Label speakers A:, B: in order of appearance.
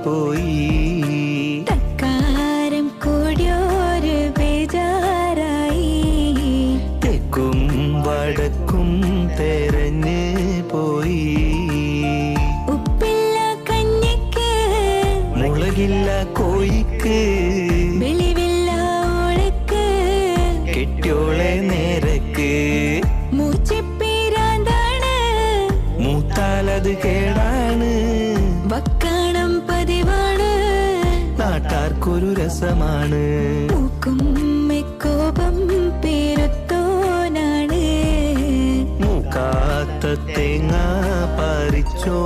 A: പോയി.
B: തക്കാരം കൂടിയൊരു ബേജാറായി.
A: തെക്കും വടക്കും തെരഞ്ഞ് പോയി.
B: ഉപ്പില്ല കഞ്ഞിക്ക്
A: മുളകില്ല കോയിക്ക്
B: വെളിവില്ല ഓളക്ക്
A: കെട്ടിയോളെ നേരക്ക്.
B: മൂച്ചിപ്പീരാന്താണ്
A: മൂത്താലത് കേടാണ്.
B: വക്കാണം പതിവാണ്
A: നാട്ടാർക്കൊരു രസമാണ്.
B: മൂക്കും കോപം പേരുത്തോനാണ്.
A: മൂക്കാത്ത തേങ്ങ പറിച്ചോ